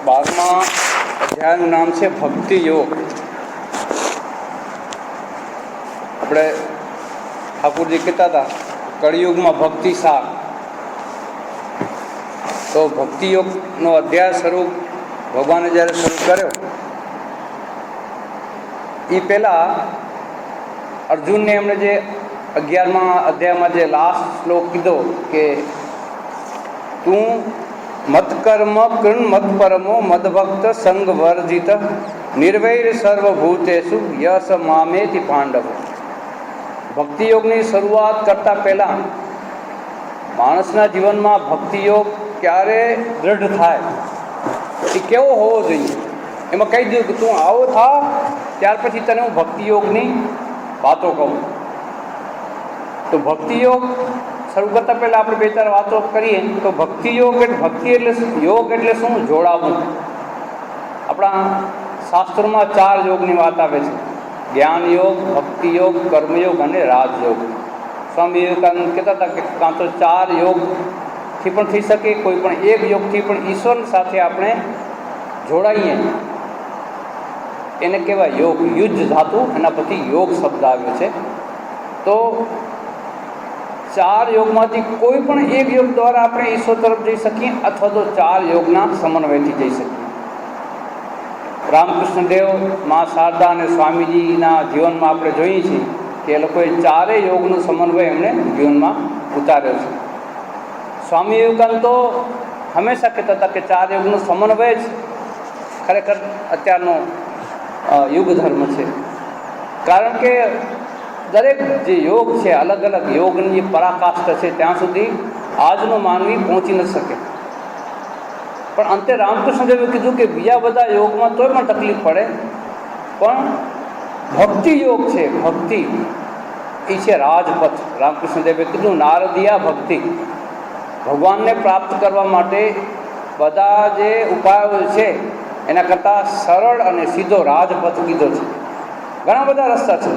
12મા અધ્યાયનું નામ છે ભક્તિ યોગ. આપણે ઠાકુરજી કહેતા હતા કળિયુગમાં ભક્તિ સાર. તો ભક્તિ યોગનો અધ્યાય શરૂ ભગવાને જ્યારે શરૂ કર્યો એ પહેલાં અર્જુનને એમણે જે 11મા અધ્યાયમાં જે લાસ્ટ શ્લોક કીધો કે તું મત્કર્મ કૃણ મત્પરમો મદભક્ત સંગ વર્જિત નિર્વૈર સર્વભૂતેષુ યસ મામેતિ પાંડવ. ભક્તિયોગની શરૂઆત કરતાં પહેલાં માણસના જીવનમાં ભક્તિયોગ ક્યારે દૃઢ થાય એ કેવો હોવો જોઈએ એમાં કહી દીધું કે તું આવો થા ત્યાર પછી તને હું ભક્તિયોગની વાતો કહું. તો ભક્તિયોગ શરૂ કરતાં પહેલાં આપણે 2-4 વાતો કરીએ તો ભક્તિયોગ ભક્તિ એટલે યોગ એટલે શું? જોડાવું. આપણા શાસ્ત્રોમાં 4 યોગની વાત આવે છે: જ્ઞાન યોગ, ભક્તિ યોગ, કર્મયોગ અને રાજયોગ. સ્વામી વિવેકાનંદ કહેતા હતા કે કાં તો 4 યોગથી પણ થઈ શકે, કોઈ પણ એક યોગથી પણ ઈશ્વર સાથે આપણે જોડાઈએ એને કહેવાય યોગ. યુદ્ધ ધાતુ એના પછી યોગ શબ્દ આવ્યો છે. તો 4 યોગમાંથી કોઈ પણ એક યોગ દ્વારા આપણે ઈશ્વર તરફ જઈ શકીએ અથવા તો 4 યોગના સમન્વયથી જઈ શકીએ. રામકૃષ્ણ દેવ, મા શારદા અને સ્વામીજીના જીવનમાં આપણે જોઈએ છીએ કે એ લોકોએ 4 યોગનો સમન્વય એમણે જીવનમાં ઉતાર્યો છે. સ્વામી વિવેકાનંદ તો હંમેશા કહેતા હતા કે 4 યોગનો સમન્વય જ ખરેખર અત્યારનો યુગ ધર્મ છે. કારણ કે દરેક જે યોગ છે, અલગ અલગ યોગની જે પરાકાષ્ઠા છે ત્યાં સુધી આજનો માનવી પહોંચી ન શકે. પણ અંતે રામકૃષ્ણદેવે કીધું કે બીજા બધા યોગમાં તોય પણ તકલીફ પડે, પણ ભક્તિ યોગ છે, ભક્તિ એ છે રાજપથ. રામકૃષ્ણદેવે કીધું નારદિયા ભક્તિ. ભગવાનને પ્રાપ્ત કરવા માટે બધા જે ઉપાયો છે એના કરતાં સરળ અને સીધો રાજપથ કીધો છે. ઘણા બધા રસ્તા છે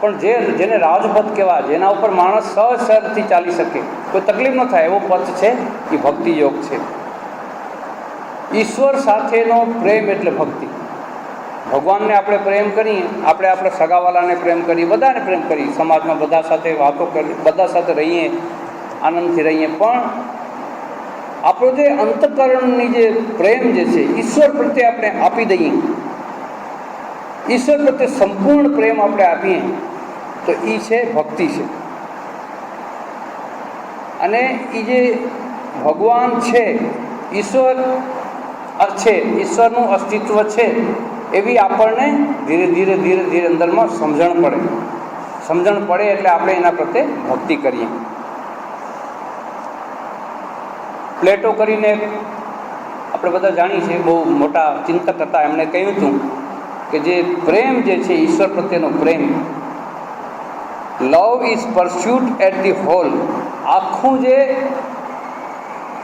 પણ જેને રાજપથ કહેવાય, જેના ઉપર માણસ સહજથી ચાલી શકે, કોઈ તકલીફ ન થાય એવો પથ છે એ ભક્તિ યોગ છે. ઈશ્વર સાથેનો પ્રેમ એટલે ભક્તિ. ભગવાનને આપણે પ્રેમ કરીએ, આપણે આપણા સગાવાલાને પ્રેમ કરીએ, બધાને પ્રેમ કરીએ, સમાજમાં બધા સાથે વાતો કરીએ, બધા સાથે રહીએ, આનંદથી રહીએ, પણ આપણો જે અંતઃકરણની જે પ્રેમ જે છે ઈશ્વર પ્રત્યે આપણે આપી દઈએ, ઈશ્વર પ્રત્યે સંપૂર્ણ પ્રેમ આપણે આપીએ તો એ છે ભક્તિ છે. અને એ જે ભગવાન છે, ઈશ્વર છે, ઈશ્વરનું અસ્તિત્વ છે એવી આપણને ધીરે ધીરે ધીરે ધીરે અંદરમાં સમજણ પડે એટલે આપણે એના પ્રત્યે ભક્તિ કરીએ. પ્લેટો કરીને આપણે બધા જાણીએ છીએ, બહુ મોટા ચિંતક હતા, એમણે કહ્યું હતું કે જે પ્રેમ જે છે ઈશ્વર પ્રત્યેનો પ્રેમ, love is pursuit at the whole. આખું જે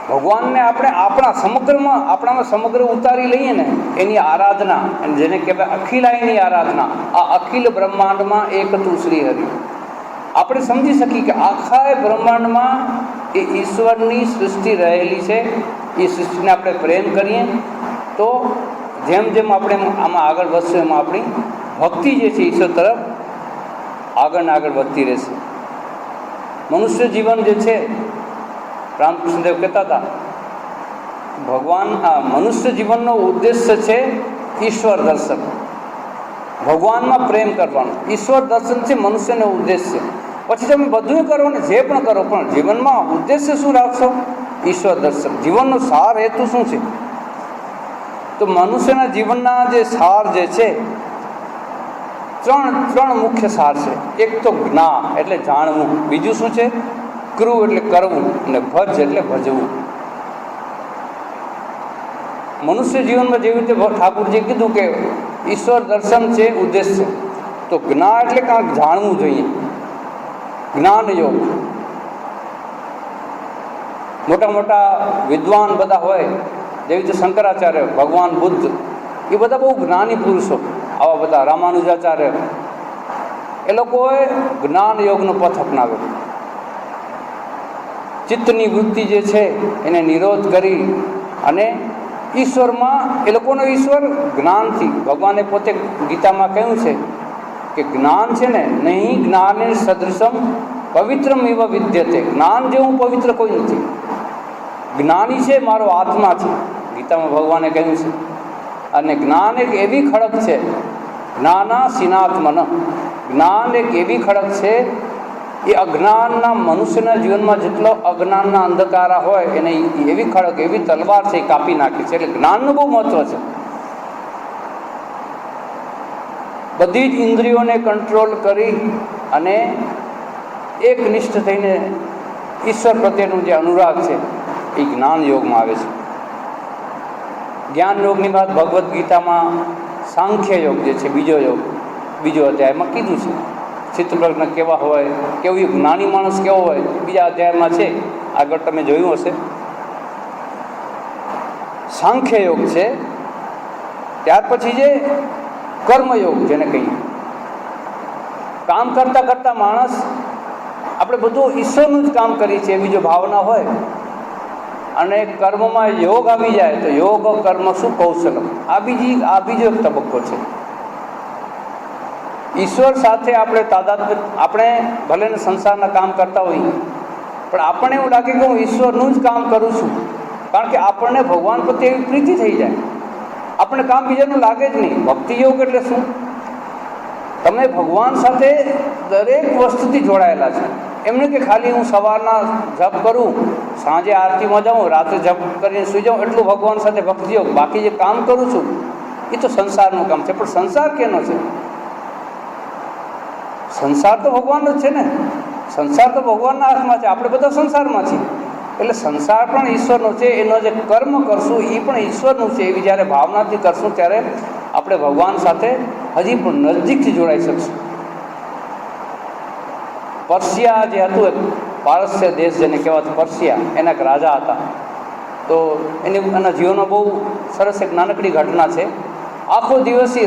ભગવાનને આપણે આપણામાં સમગ્ર ઉતારી લઈએ ને એની આરાધના, જેને કહેવાય અખિલાઈની આરાધના. આ અખિલ બ્રહ્માંડમાં એક તું શ્રી હરિ. આપણે સમજી શકીએ કે આખા બ્રહ્માંડમાં એ ઈશ્વરની સૃષ્ટિ રહેલી છે. એ સૃષ્ટિને આપણે પ્રેમ કરીએ તો જેમ જેમ આપણે આમાં આગળ વધશું એમાં આપણી ભક્તિ જે છે ઈશ્વર તરફ આગળ વધતી રહેશે. મનુષ્ય જીવન જે છે, રામકૃષ્ણદેવ કહેતા હતા ભગવાન મનુષ્ય જીવનનો ઉદ્દેશ્ય છે ઈશ્વર દર્શન. ભગવાનમાં પ્રેમ કરવાનો ઈશ્વર દર્શન છે મનુષ્યનો ઉદ્દેશ્ય. પછી તમે બધું કરો ને જે પણ કરો, પણ જીવનમાં ઉદ્દેશ્ય શું રાખશો? ઈશ્વર દર્શન. જીવનનો સાર હેતુ શું છે? તો મનુષ્યના જીવનના જે સાર જે છે ત્રણ મુખ્ય સાર છે. એક તો જ્ઞા એટલે જાણવું, બીજું શું છે? કૃ એટલે કરવું, અને ભજ એટલે ભજવું. મનુષ્ય જીવનમાં જેવી રીતે ઠાકુરજીએ કીધું કે ઈશ્વર દર્શન છે ઉદ્દેશ્ય, તો જ્ઞા એટલે કાંઈક જાણવું જોઈએ, જ્ઞાન યોગ. મોટા મોટા વિદ્વાન બધા હોય, જેવી રીતે શંકરાચાર્ય, ભગવાન બુદ્ધ, એ બધા બહુ જ્ઞાની પુરુષો. આવા બધા રામાનુજાચાર્ય, એ લોકોએ જ્ઞાન યોગનો પથ અપનાવ્યો. ચિત્તની વૃત્તિ જે છે એને નિરોધ કરી અને ઈશ્વરમાં એ લોકોનો ઈશ્વર જ્ઞાનથી, ભગવાને પોતે ગીતામાં કહ્યું છે કે જ્ઞાન છે ને નહીં જ્ઞાને સદૃશમ પવિત્રમ એવ વિદ્યતે, જ્ઞાન જેવું પવિત્ર કોઈ નથી. જ્ઞાની છે મારો આત્મા છે, ગીતામાં ભગવાને કહ્યું છે. અને જ્ઞાન એક એવી ખડક છે, જ્ઞાના સિનાત્મન, જ્ઞાન એક એવી ખડક છે એ અજ્ઞાનના મનુષ્યના જીવનમાં જેટલો અજ્ઞાનના અંધકારા હોય એને એવી ખડક, એવી તલવાર છે એ કાપી નાખે છે. એટલે જ્ઞાનનું બહુ મહત્વ છે. બધી જ ઇન્દ્રિયોને કંટ્રોલ કરી અને એકનિષ્ઠ થઈને ઈશ્વર પ્રત્યેનું જે અનુરાગ છે એ જ્ઞાન યોગમાં આવે છે. જ્ઞાન યોગની વાત ભગવદ્ ગીતામાં સાંખ્ય યોગ જે છે, બીજો યોગ, બીજો અધ્યાયમાં કીધું છે. ચિત્તપ્રજ્ઞ કેવા હોય, કેવું જ્ઞાની માણસ કેવો હોય, બીજા અધ્યાયમાં છે, આગળ તમે જોયું હશે. સાંખ્ય યોગ છે. ત્યાર પછી જે કર્મયોગ જેને કહીએ, કામ કરતાં કરતાં માણસ આપણે બધું ઈશ્વરનું જ કામ કરીએ છીએ એવી જો ભાવના હોય અને કર્મમાં યોગ આવી જાય તો યોગ કર્મ શું કૌશલમ, આ બીજો એક તબક્કો છે. ઈશ્વર સાથે આપણે તાદાત્મ્ય, આપણે ભલે ને સંસારના કામ કરતા હોઈએ પણ આપણને એવું લાગે કે હું ઈશ્વરનું જ કામ કરું છું, કારણ કે આપણને ભગવાન પ્રત્યે એવી પ્રીતિ થઈ જાય, આપણને કામ બીજાનું લાગે જ નહીં. ભક્તિ યોગ એટલે શું? તમે ભગવાન સાથે દરેક વસ્તુથી જોડાયેલા છે. એમને કે ખાલી હું સવારના જપ કરું, સાંજે આરતીમાં જાઉં, રાત્રે જપ કરીને સૂઈ જાઉં, એટલું ભગવાન સાથે ભક્તિ યોગ. બાકી જે કામ કરું છું એ તો સંસારનું કામ છે. પણ સંસાર કેનો છે? સંસાર તો ભગવાનનો જ છે ને. સંસાર તો ભગવાનના હાથમાં છે, આપણે બધા સંસારમાં છીએ. એટલે સંસાર પણ ઈશ્વરનો છે. એનો જે કર્મ કરશું એ પણ ઈશ્વરનું છે. એવી જ્યારે ભાવનાથી કરશું ત્યારે આપણે ભગવાન સાથે હજી પણ નજીકથી જોડાઈ શકશું. પર્શિયા જે હતું, એક પારસ્ય દેશ જેને કહેવાતું પર્શિયા, એના એક રાજા હતા. તો એના જીવનમાં બહુ સરસ એક નાનકડી ઘટના છે. આખો દિવસ એ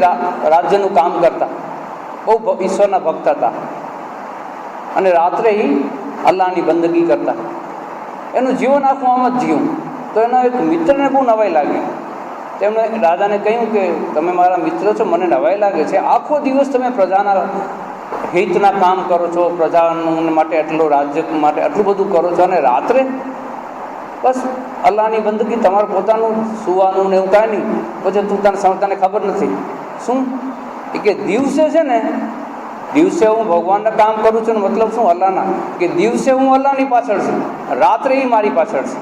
રાજ્યનું કામ કરતા, બહુ ઈશ્વરના ભક્ત હતા અને રાત્રે એ અલ્લાહની બંદગી કરતા. એનું જીવન આખું આમ જ જીવું. તો એના એક મિત્રને બહુ નવાઈ લાગી. તેમણે રાજાને કહ્યું કે તમે મારા મિત્ર છો, મને નવાઈ લાગે છે, આખો દિવસ તમે પ્રજાના હિતના કામ કરો છો, પ્રજાનું માટે આટલું, રાજ્ય માટે આટલું બધું કરો છો, અને રાત્રે બસ અલ્લાહની બંદગી, તમારું પોતાનું સુવાનું ને એવું કાંઈ નહીં. પછી તને ખબર નથી શું કે દિવસે છે ને, દિવસે હું ભગવાનના કામ કરું છું ને મતલબ શું? અલ્લાહના. કે દિવસે હું અલ્લાહની પાછળ છું, રાત્રે એ મારી પાછળ છે.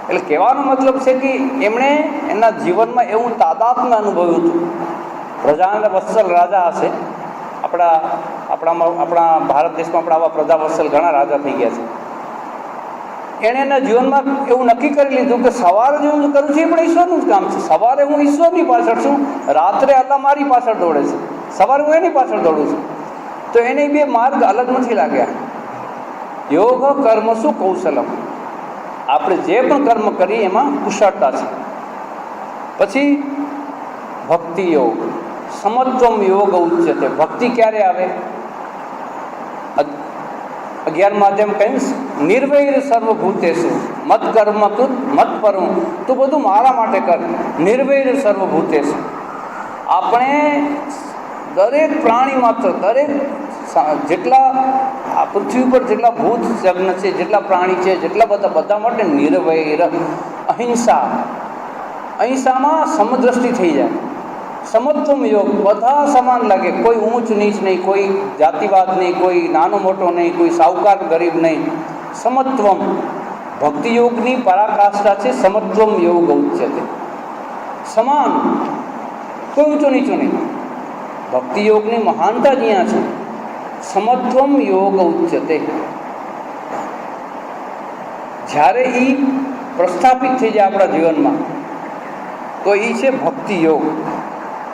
એટલે કહેવાનો મતલબ છે કે એમણે એના જીવનમાં એવું તાદાત્મ્ય અનુભવ્યું હતું. પ્રજાના વત્સલ રાજા હશે, આપણા ભારત દેશમાં આપણા આવા પ્રજાવત્સલ ઘણા રાજા થઈ ગયા છે. એણે એના જીવનમાં એવું નક્કી કરી લીધું કે સવારે જે હું કરું છું એ પણ ઈશ્વરનું જ કામ છે. સવારે હું ઈશ્વરની પાછળ છું, રાત્રે અલ્લાહ મારી પાછળ દોડે છે. સવારે હું એની પાછળ દોડું છું. તો એને બે માર્ગ અલગ નથી લાગ્યા. યોગ કર્મ શું કૌશલમ, આપણે જે પણ કર્મ કરીએ એમાં કુશળતા છે. પછી ભક્તિ યોગ, સમત્વમ યોગ ઉચ્યતે. ભક્તિ ક્યારે આવે? 11મા અધ્યાયમાં કહ્યું નિર્વૈર સર્વભૂતેષુ મત કર્મ કૃત મત પરમ, તું બધું મારા માટે કર. નિર્વૈર સર્વભૂતેષુ, આપણે દરેક પ્રાણી માત્ર, દરેક જેટલા આ પૃથ્વી ઉપર જેટલા ભૂત જગ્ન છે, જેટલા પ્રાણી છે, જેટલા બધા માટે નિર્વૈર, અહિંસા. અહિંસામાં સમદ્રષ્ટિ થઈ જાય. સમત્વમ યોગ, બધા સમાન લાગે, કોઈ ઊંચ નીચ નહીં, કોઈ જાતિવાદ નહીં, કોઈ નાનો મોટો નહીં, કોઈ સાહુકાર ગરીબ નહીં. સમત્વમ, ભક્તિ યોગની પરાકાષ્ઠા છે સમત્વમ યોગ ઉચ્યતે. સમાન, કોઈ ઊંચો નીચો નહીં. ભક્તિ યોગની મહાનતા જ અહીંયા છે. સમત્વમ યોગ ઉચ્યતે. જ્યારે એ પ્રસ્થાપિત થઈ જાય આપણા જીવનમાં તો એ છે ભક્તિ યોગ.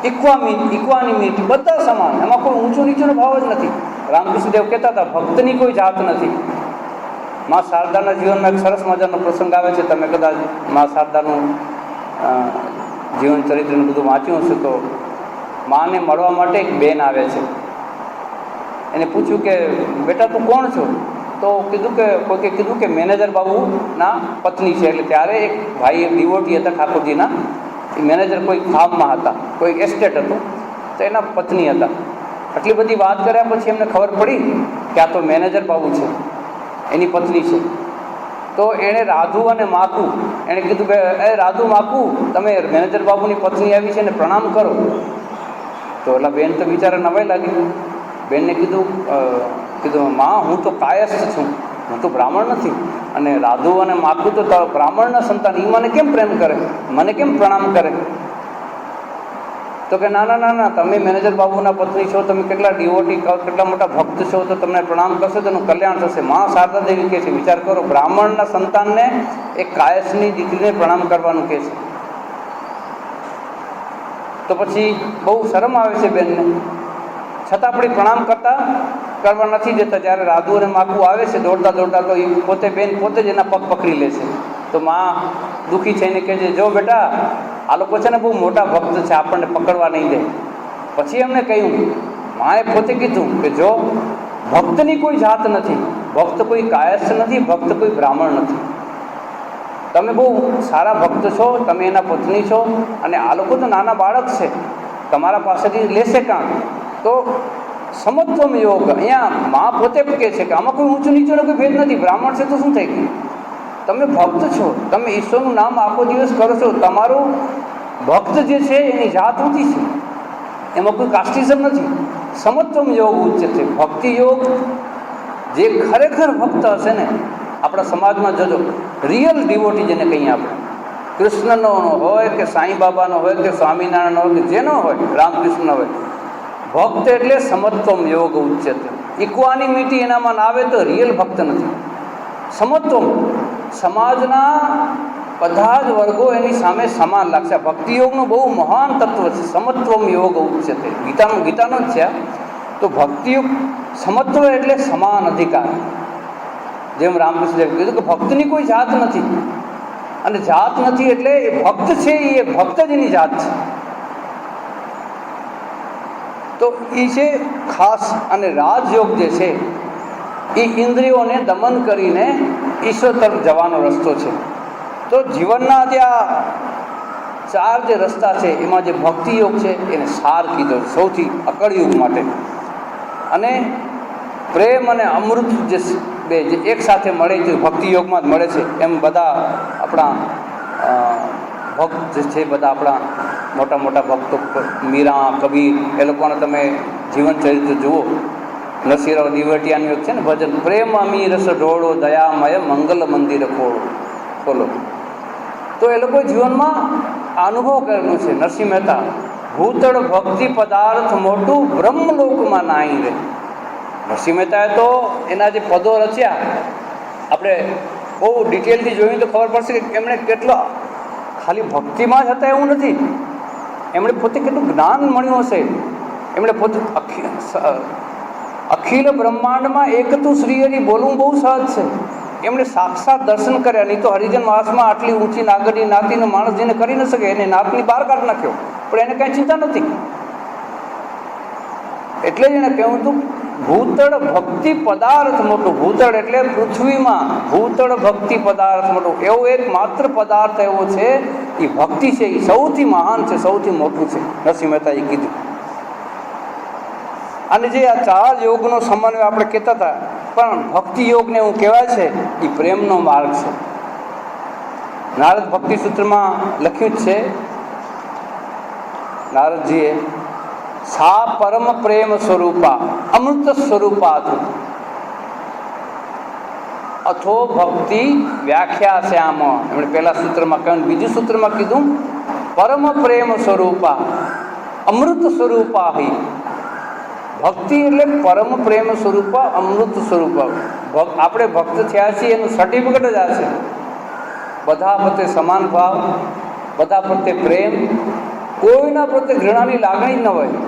ઇક્વાનિમિટી, બધા સમાન, એમાં કોઈ ઊંચો નીચોનો ભાવ જ નથી. રામકૃષ્ણદેવ કહેતા હતા ભક્તની કોઈ જાત નથી. મા શારદાના જીવનમાં એક સરસ મજાનો પ્રસંગ આવે છે. તમે કદાચ મા શારદાનું જીવન ચરિત્રનું બધું વાંચ્યું હશે તો માને મળવા માટે એક બેન આવે છે. એને પૂછ્યું કે બેટા તું કોણ છો? તો કીધું કે કોઈકે કીધું કે મેનેજર બાબુના પત્ની છે. એટલે ત્યારે એક ભાઈ એક ડિવોટી હતા ઠાકોરજીના, એ મેનેજર કોઈ ફાર્મમાં હતા, કોઈ એસ્ટેટ હતું, તો એના પત્ની હતા. આટલી બધી વાત કર્યા પછી એમને ખબર પડી કે આ તો મેનેજર બાબુ છે, એની પત્ની છે. તો એણે રાધુ અને માકુ એણે કીધું કે એ રાધુ માકુ, તમે મેનેજર બાબુની પત્ની આવી છે ને પ્રણામ કરો. તો એટલે બેન તો બિચારા નવાઈ લાગી. બેનને કીધું માં, હું તો કાયસ્થ છું, હું તો બ્રાહ્મણ નથી, અને રાધુ અને માકુ તો બ્રાહ્મણના સંતાન, એ મને કેમ પ્રેમ કરે, મને કેમ પ્રણામ કરે? તો કે ના ના ના ના, તમે મેનેજર બાબુના પત્ની છો, તમે કેટલા ડિવોટી, કેટલા મોટા ભક્ત છો, તો તમને પ્રણામ કરશો તો એનું કલ્યાણ થશે. માં શારદા દેવી કહે છે, વિચાર કરો, બ્રાહ્મણના સંતાનને એક કાયસ્થની દીકરીને પ્રણામ કરવાનું કહે છે. તો પછી બહુ શરમ આવે છે બેનને, છતાં પણ પ્રણામ કરવા નથી દેતા. જ્યારે રાધુ અને માકુ આવે છે દોડતા દોડતા, તો એ બેન પોતે જ એના પગ પકડી લે છે. તો માં દુઃખી થઈને કહે છે, જો બેટા, આ લોકો છે ને બહુ મોટા ભક્ત છે, આપણને પકડવા નહીં દે. પછી એમને કહ્યું, માએ પોતે કીધું કે જો ભક્તની કોઈ જાત નથી, ભક્ત કોઈ કાયસ્થ નથી, ભક્ત કોઈ બ્રાહ્મણ નથી. તમે બહુ સારા ભક્ત છો, તમે એના પત્ની છો, અને આ લોકો તો નાના બાળક છે, તમારા પાસેથી લેશે કાં? તો સમત્વમ યોગ, અહીંયા મા પોતે કહે છે કે આમાં કોઈ ઊંચું નીચુંનો કોઈ ભેદ નથી. બ્રાહ્મણ છે તો શું થઈ ગયું? તમે ભક્ત છો, તમે ઈશ્વરનું નામ આખો દિવસ કરો છો, તમારો ભક્ત જે છે એની જાત ઊંચી છે, એમાં કોઈ કાસ્ટિઝમ નથી. સમત્વમ યોગ ઉચ્ચ છે. ભક્તિ યોગ જે ખરેખર ભક્ત હશે ને, આપણા સમાજમાં જોજો, રિયલ ડિવોટી જેને કહીએ આપણે, કૃષ્ણનો હોય કે સાંઈ બાબાનો હોય કે સ્વામિનારાયણનો હોય કે જેનો હોય, રામકૃષ્ણનો હોય, ભક્ત એટલે સમત્વમ યોગ ઉચ્ચતે. ઇક્વાનિમિટી એનામાં ના આવે તો રિયલ ભક્ત નથી. સમત્વમ, સમાજના બધા જ વર્ગો એની સામે સમાન લાગશે. ભક્તિ યોગનું બહુ મહાન તત્વ છે, સમત્વમ યોગ ઉચ્ચતે. ગીતાનો જ છે. તો ભક્તિયુગ સમત્વ એટલે સમાન અધિકાર. જેમ રામકૃષ્ણ કીધું કે ભક્તની કોઈ જાત નથી, અને જાત નથી એટલે એ ભક્ત છે, એ ભક્ત જ એની જાત છે. તો એ છે ખાસ. અને રાજયોગ જે છે એ ઇન્દ્રિયોને દમન કરીને ઈશ્વર તરફ જવાનો રસ્તો છે. તો જીવનના જે આ ચાર જે રસ્તા છે એમાં જે ભક્તિ યોગ છે એને સાર કીધો સૌથી અકળયુગ માટે. અને પ્રેમ અને અમૃત જે બે જે એક સાથે મળે છે ભક્તિ યોગમાં જ મળે છે. એમ બધા આપણા ભક્ત જે છે, બધા આપણા મોટા મોટા ભક્તો, મીરા, કબીર, એ લોકોને તમે જીવન ચરિત્ર જુઓ. નરસિંહરાવ દિવેટિયાનું એક છે ને ભજન, પ્રેમ અમી રસ ઢોળો, દયામય મંગલ મંદિર ખોલો. તો એ લોકો જીવનમાં અનુભવ કરેલું છે. નરસિંહ મહેતા, ભૂતળ ભક્તિ પદાર્થ મોટું, બ્રહ્મલોકમાં નાહી રહે. નરસિંહ મહેતાએ તો એના જે પદો રચ્યા, આપણે બહુ ડિટેલથી જોયું તો ખબર પડશે કે એમણે કેટલો ખાલી ભક્તિમાં જ હતા એવું નથી, એમણે પોતે કેટલું જ્ઞાન મળ્યું હશે. એમણે પોતે અખિલ બ્રહ્માંડમાં એક તું શ્રી હરિ બોલવું બહુ સહજ છે. એમણે સાક્ષાત દર્શન કર્યા. નહીં તો હરિજન માસમાં આટલી ઊંચી નાગરની નાતીનો માણસ જેને કરી ન શકે એને નાતની બહાર કાઢી નાખ્યો, પણ એને કાંઈ ચિંતા નથી. એટલે જ એણે કહ્યું હતું ભૂતળ ભક્તિ પદાર્થ મોટું. ભૂતળ એટલે પૃથ્વીમાં ભૂતળ ભક્તિ પદાર્થ મોટું. એવો એક માત્ર પદાર્થ એવો છે એ ભક્તિ છે, એ સૌથી મહાન છે, સૌથી મોટું છે. નરસિંહ મહેતાએ કીધું. અને જે આ ચાર યોગનો સમન્વય આપણે કહેતા હતા, પણ ભક્તિ યોગને એવું કહેવાય છે એ પ્રેમનો માર્ગ છે. નારદ ભક્તિ સૂત્રમાં લખ્યું જ છે નારદજીએ, સા પરમ પ્રેમ સ્વરૂપા અમૃત સ્વરૂપા અથો ભક્તિ વ્યાખ્યા શ્યામ. એમણે પહેલા સૂત્રમાં કહ્યું, બીજું સૂત્રમાં કીધું પરમ પ્રેમ સ્વરૂપા અમૃત સ્વરૂપા હી. ભક્તિ એટલે પરમ પ્રેમ સ્વરૂપા અમૃત સ્વરૂપા. આપણે ભક્ત થયા છીએ એનું સર્ટિફિકેટ જ આ છે. બધા પ્રત્યે સમાન ભાવ, બધા પ્રત્યે પ્રેમ, કોઈના પ્રત્યે ઘૃણાની લાગણી જ ન હોય.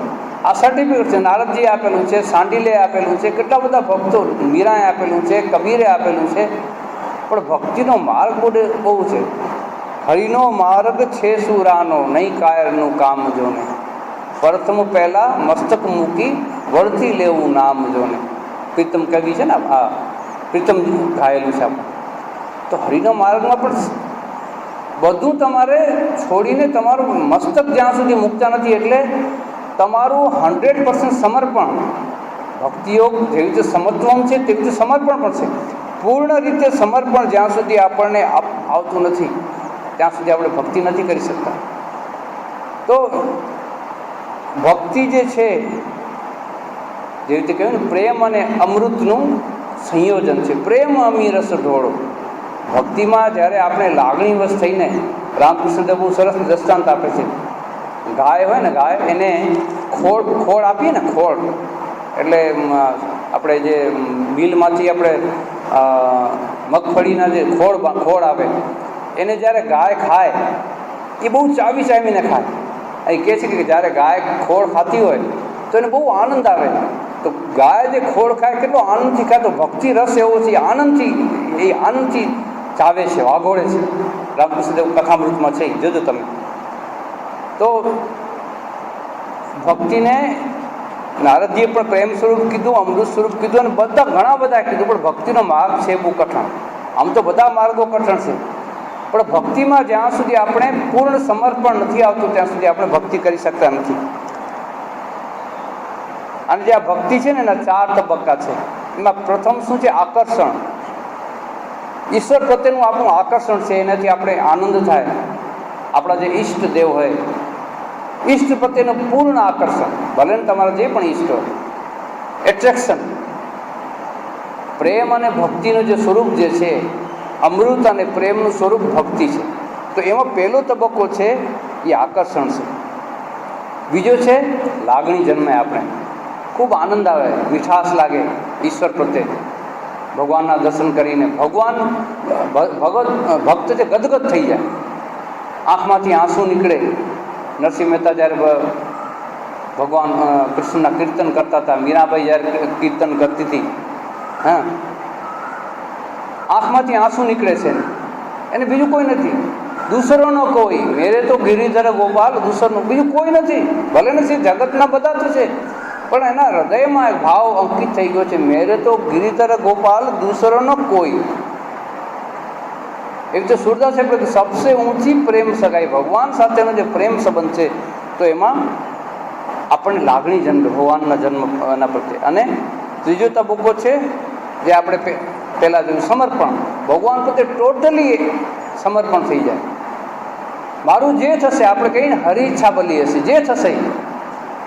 આ સર્ટિફિકેટ છે. નારદજીએ આપેલું છે, સાંડિલે આપેલું છે, કેટલા બધા ભક્તો, મીરાએ આપેલું છે, કબીરે આપેલું છે. પણ ભક્તિનો માર્ગ બહુ છે. હરિનો માર્ગ છે સુરાનો, નહીં કાયરનું કામ જોને. પ્રથમ પહેલાં મસ્તક મૂકી વળતી લેવું નામ જોને. પ્રીતમ કવિ છે ને, આ પ્રીતમ ગાયેલું છે આપણે. તો હરિના માર્ગમાં પણ બધું તમારે છોડીને તમારું મસ્તક જ્યાં સુધી મૂકતા નથી, એટલે તમારું 100% સમર્પણ. ભક્તિયોગ જેવી રીતે સમત્વમ છે તેવી રીતે સમર્પણ પણ છે. પૂર્ણ રીતે સમર્પણ જ્યાં સુધી આપણને આવતું નથી ત્યાં સુધી આપણે ભક્તિ નથી કરી શકતા. તો ભક્તિ જે છે જેવી રીતે કહ્યું ને, પ્રેમ અને અમૃતનું સંયોજન છે. પ્રેમ અમી રસ ઢોળો. ભક્તિમાં જ્યારે આપણે લાગણીવશ થઈને, રામકૃષ્ણદેવ બહુ સરસ દ્રષ્ટાંત આપે છે. ગાય હોય ને, ગાય એને ખોળ આપીએ ને, ખોળ એટલે આપણે જે મિલમાંથી આપણે મગફળીના જે ખોળ આવે એને જ્યારે ગાય ખાય એ બહુ ચાવીને ખાય. એ કહે છે કે જ્યારે ગાય ખોળ ખાતી હોય તો એને બહુ આનંદ આવે. તો ગાય જે ખોળ ખાય કેટલો આનંદથી ખાય. તો ભક્તિ રસ એવો છે, આનંદથી ચાવે છે, વાગોળે છે. રામકૃષ્ણદેવ કથામૃતમાં છે, જોજો તમે. તો ભક્તિને નારદજીએ પણ પ્રેમ સ્વરૂપ કીધું, અમૃત સ્વરૂપ કીધું, અને ઘણા બધા કીધું. પણ ભક્તિનો માર્ગ છે બહુ કઠણ. આમ તો બધા માર્ગો કઠણ છે, પણ ભક્તિમાં જ્યાં સુધી આપણે પૂર્ણ સમર્પણ નથી આવતું ત્યાં સુધી આપણે ભક્તિ કરી શકતા નથી. અને જે આ ભક્તિ છે ને, એના 4 તબક્કા છે. એમાં પ્રથમ શું છે? આકર્ષણ. ઈશ્વર પ્રત્યેનું આપણું આકર્ષણ છે, એનાથી આપણે આનંદ થાય. આપણા જે ઈષ્ટ દેવ હોય, ઈષ્ટ પ્રત્યેનું પૂર્ણ આકર્ષણ, ભલે ને તમારા જે પણ ઈષ્ટ હોય, એટ્રેક્શન. પ્રેમ અને ભક્તિનું જે સ્વરૂપ જે છે, અમૃત અને પ્રેમનું સ્વરૂપ ભક્તિ છે. તો એમાં પહેલો તબક્કો છે એ આકર્ષણ છે. બીજો છે લાગણી જન્મે. આપણે ખૂબ આનંદ આવે, મીઠાશ લાગે ઈશ્વર પ્રત્યે, ભગવાનના દર્શન કરીને. ભક્ત જે ગદગદ થઈ જાય, આંખમાંથી આંસુ નીકળે. નરસિંહ મહેતા જ્યારે ભગવાન કૃષ્ણના કીર્તન કરતા હતા, મીરાબાઈ જ્યારે કીર્તન કરતી હતી, હા, આંખમાંથી આંસુ નીકળે છે. એને બીજું કોઈ નથી, દૂસરોનો કોઈ. મેરે તો ગિરિધર ગોપાલ, દૂસરનો બીજું કોઈ નથી. ભલે નથી, જગતના બધા તો છે, પણ એના હૃદયમાં એક ભાવ અંકિત થઈ ગયો છે, મેરે તો ગિરિધર ગોપાલ, દૂસરોનો કોઈ. એવી રીતે સુરદાસ સાહેબ સબસે ઊંચી પ્રેમ સગાઈ, ભગવાન સાથેનો જે પ્રેમ સંબંધ છે, તો એમાં આપણને લાગણી જન્મ, ભગવાનના જન્મના પ્રત્યે. અને ત્રીજો તબક્કો છે જે આપણે પહેલાં જોયું, સમર્પણ. ભગવાન પ્રત્યે ટોટલી સમર્પણ થઈ જાય. મારું જે થશે, આપણે કહીએ ને, હરી ઈચ્છા બલી હશે, જે થશે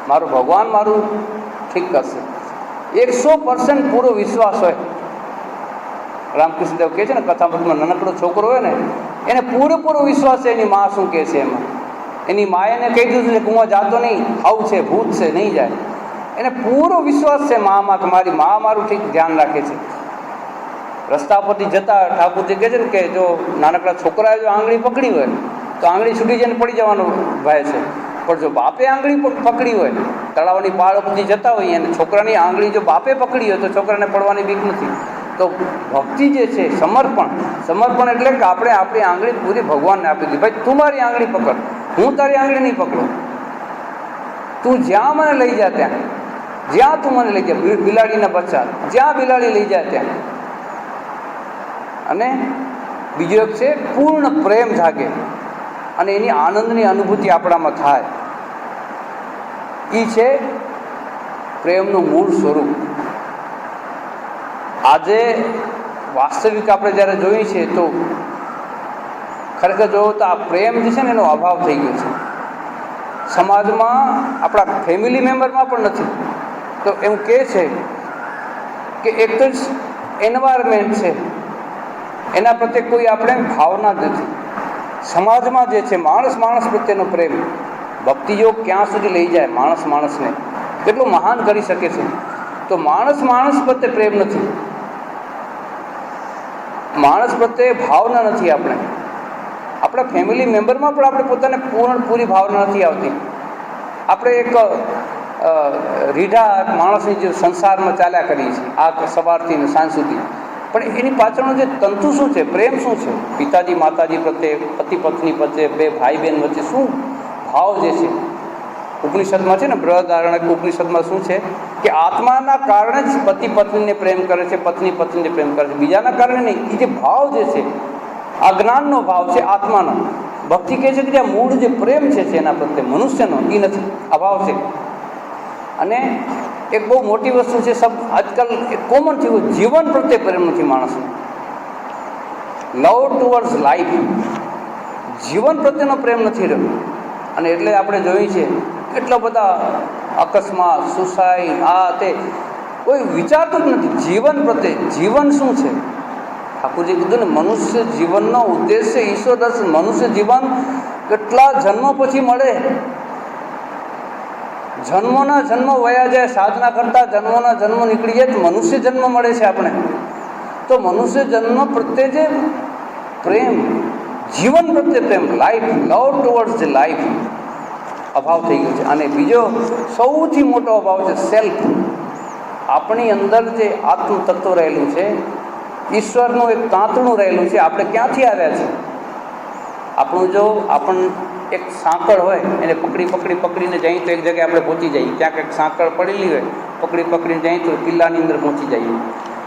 મારું ભગવાન મારું ઠીક કરશે. 100% પૂરો વિશ્વાસ હોય. રામકૃષ્ણદેવ કહે છે ને કથામૃતમાં, નાનકડો છોકરો હોય ને, એને પૂરેપૂરો વિશ્વાસ છે એની મા શું કહે છે એમાં. એની માએ એને કહી દીધું છે કે હું જાતો નહીં, આવું છે, ભૂત છે, નહીં જાય. એને પૂરો વિશ્વાસ છે મામાં કે મારી મા મારું ઠીક ધ્યાન રાખે છે. રસ્તા પરથી જતા ઠાકુરજી કહે છે ને કે જો નાનકડા છોકરાએ જો આંગળી પકડી હોય તો આંગળી છૂટી જઈને પડી જવાનો ભય છે. પણ જો બાપે આંગળી પકડી હોય, તળાવની પાળ સુધી જતા હોઈએ અને છોકરાની આંગળી જો બાપે પકડી હોય તો છોકરાને પડવાની બીક નથી. તો ભક્તિ જે છે, સમર્પણ એટલે કે આપણે આપણી આંગળી પૂરી ભગવાનને આપી દીધી. ભાઈ તું મારી આંગળી પકડ, હું તારી આંગળી નહીં પકડું. તું જ્યાં મને લઈ જા ત્યાં, જ્યાં તું મને લઈ જા, બિલાડીના બચ્ચા જ્યાં બિલાડી લઈ જાય ત્યાં. અને બીજો એક છે પૂર્ણ પ્રેમ જાગે અને એની આનંદની અનુભૂતિ આપણામાં થાય. એ છે પ્રેમનું મૂળ સ્વરૂપ. આજે વાસ્તવિક આપણે જ્યારે જોઈએ છીએ તો ખરેખર જોવો તો આ પ્રેમ જે છે ને એનો અભાવ થઈ ગયો છે સમાજમાં. આપણા ફેમિલી મેમ્બરમાં પણ નથી. તો એમ કહે છે કે એક તો જ એન્વાયરમેન્ટ છે, એના પ્રત્યે કોઈ આપણે ભાવના જ નથી. સમાજમાં જે છે માણસ પ્રત્યેનો પ્રેમ, ભક્તિયોગ ક્યાં સુધી લઈ જાય માણસને, કેટલું મહાન કરી શકે છે. તો માણસ પ્રત્યે પ્રેમ નથી, માણસ પ્રત્યે ભાવના નથી. આપણા ફેમિલી મેમ્બરમાં પણ આપણે પોતાને પૂરી ભાવના નથી આવતી. આપણે એક રીઢા માણસની જે સંસારમાં ચાલ્યા કરીએ છીએ આ સવારથી ને સાંજ સુધી, પણ એની પાછળનું જે તંતુ શું છે, પ્રેમ શું છે, પિતાજી માતાજી પ્રત્યે, પતિ પત્ની પ્રત્યે, બે ભાઈ બહેન વચ્ચે શું ભાવ જે છે. ઉપનિષદમાં છે ને, બૃહદારણ્યક ઉપનિષદમાં શું છે કે આત્માના કારણે જ પતિ પત્નીને પ્રેમ કરે છે, પત્ની પત્નીને પ્રેમ કરે છે, બીજાના કારણે નહીં. એ જે ભાવ જે છે આ જ્ઞાનનો ભાવ છે આત્માનો. ભક્તિ કહે છે કે જે મૂળ જે પ્રેમ છે એના પ્રત્યે મનુષ્યનો એ નથી, અભાવ છે. અને એક બહુ મોટી વસ્તુ છે, આજકાલ એક કોમન થયું, જીવન પ્રત્યે પ્રેમ નથી માણસનો. લવ ટુવર્ડ્સ લાઈફ, જીવન પ્રત્યેનો પ્રેમ નથી રહ્યો. અને એટલે આપણે જોઈ છે કેટલા બધા અકસ્માત, સુસાઇડ, આ તે, કોઈ વિચારતું જ નથી જીવન પ્રત્યે. જીવન શું છે? ઠાકોરજી કીધું ને, મનુષ્ય જીવનનો ઉદ્દેશ્ય ઈશ્વર દર્શન. મનુષ્ય જીવન કેટલા જન્મો પછી મળે, જન્મોના જન્મ વયા જાય, સાધના કરતા જન્મોના જન્મ નીકળી જાય, તો મનુષ્ય જન્મ મળે છે આપણે. તો મનુષ્ય જન્મ પ્રત્યે જે પ્રેમ, જીવન પ્રત્યે પ્રેમ, life, love towards the life, અભાવ થઈ ગયો છે. અને બીજો સૌથી મોટો અભાવ છે સેલ્ફ. આપણી અંદર જે આત્મ તત્વ રહેલું છે, ઈશ્વરનું એક તાંતણું રહેલું છે. આપણે ક્યાંથી આવ્યા છીએ? આપણું જો એક સાંકળ હોય, એને પકડીને જઈએ તો એક જગ્યાએ આપણે પહોંચી જઈએ. ક્યાંક એક સાંકળ પડેલી હોય, પકડીને જઈએ તો કિલ્લાની અંદર પહોંચી જઈએ.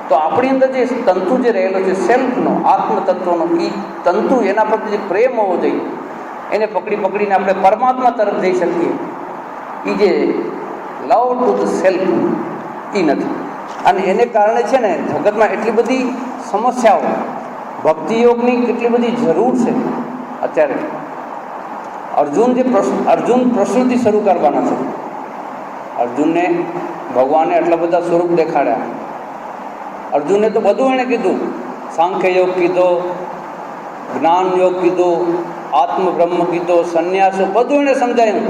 તો આપણી અંદર જે તંતુ જે રહેલો છે સેલ્ફનો, આત્મતત્વનો, એ તંતુ, એના પ્રત્યે જે પ્રેમ હોવો જોઈએ, એને પકડીને આપણે પરમાત્મા તરફ જઈ શકીએ. એ જે લવ ટુ ધ સેલ્ફ એ નથી. અને એને કારણે છે ને જગતમાં એટલી બધી સમસ્યાઓ, ભક્તિ યોગની કેટલી બધી જરૂર છે. અત્યારે અર્જુન પ્રશ્નથી શરૂ કરવાના છે. અર્જુનને ભગવાને આટલા બધા સ્વરૂપ દેખાડ્યા. અર્જુને તો બધું એણે કીધું, સાંખ્ય યોગ કીધો, જ્ઞાન યોગ કીધો, આત્મ બ્રહ્મ કીધો, સંન્યાસો, બધું એણે સમજાયું.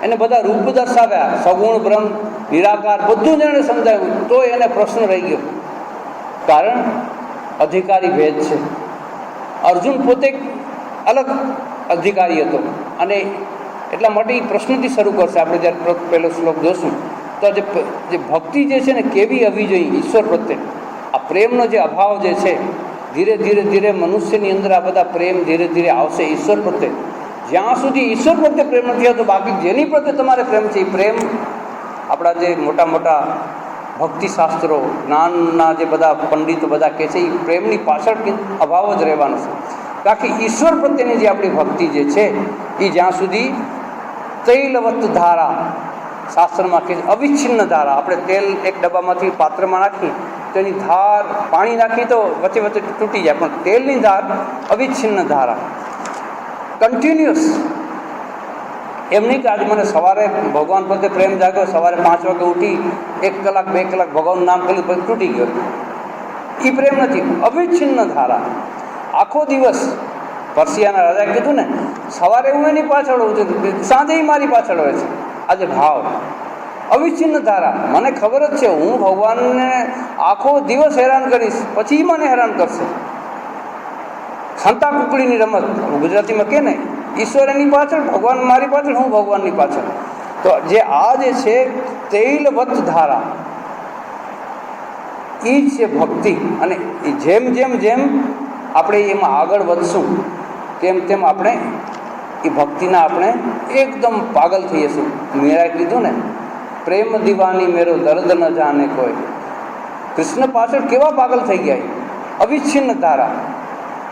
એને બધા રૂપ દર્શાવ્યા, સગુણ બ્રહ્મ, નિરાકાર, બધું જ એણે સમજાવ્યું. તો એને પ્રશ્ન રહી ગયો, કારણ અધિકારી ભેદ છે. અર્જુન પોતે અલગ અધિકારી હતો, અને એટલા માટે એ પ્રશ્નથી શરૂ કરશે. આપણે જ્યારે પહેલો શ્લોક જોશું તો જે ભક્તિ જે છે ને કેવી આવવી જોઈએ ઈશ્વર પ્રત્યે. આ પ્રેમનો જે અભાવ જે છે, ધીરે મનુષ્યની અંદર આ બધા પ્રેમ ધીરે આવશે ઈશ્વર પ્રત્યે. જ્યાં સુધી ઈશ્વર પ્રત્યે પ્રેમ નથી આવતો, બાકી જેની પ્રત્યે તમારે પ્રેમ છે એ પ્રેમ, આપણા જે મોટા ભક્તિશાસ્ત્રો, જ્ઞાનના જે બધા પંડિતો બધા કહે છે, એ પ્રેમની પાછળ અભાવ જ રહેવાનો છે. બાકી ઈશ્વર પ્રત્યેની જે આપણી ભક્તિ જે છે એ જ્યાં સુધી તૈલવત ધારા, શાસ્ત્રમાં કહે છે અવિચ્છિન્ન ધારા. આપણે તેલ એક ડબ્બામાંથી પાત્રમાં નાખી તો એની ધાર, પાણી નાખી તો વચ્ચે તૂટી જાય, પણ તેલની ધાર અવિચ્છિન્ન ધારા, કન્ટિન્યુઅસ. એમ નહીં કે આજે મને સવારે ભગવાન પ્રત્યે પ્રેમ જાગ્યો, સવારે 5 વાગે ઉઠી 1 કલાક 2 કલાક ભગવાનનું નામ કર્યું પછી તૂટી ગયો, એ પ્રેમ નથી. અવિચ્છિન્ન ધારા, આખો દિવસ. પરસિયાના રાજાએ કીધું ને, સવારે હું એની પાછળ હોઉં છું, સાંજે મારી પાછળ હોય છે. આજે ભાવ અવિચ્છિન્ન ધારા. મને ખબર જ છે હું ભગવાનને આખો દિવસ હેરાન કરીશ, પછી મને હેરાન કરશે. સંતા કુકડીની રમત ગુજરાતીમાં કહે ને, ઈશ્વર એની પાછળ, ભગવાન મારી પાછળ, હું ભગવાનની પાછળ. તો જે આ જે છે તૈલવત ધારા, એ જ છે ભક્તિ. અને જેમ આપણે એમાં આગળ વધશું તેમ આપણે એ ભક્તિના આપણે એકદમ પાગલ થઈ જશું. મીરાએ કીધું ને, પ્રેમ દીવાની મેરો દર્દ ન જાને કોઈ. કૃષ્ણ પાછળ કેવા પાગલ થઈ ગયા, અવિચ્છિન્ન ધારા,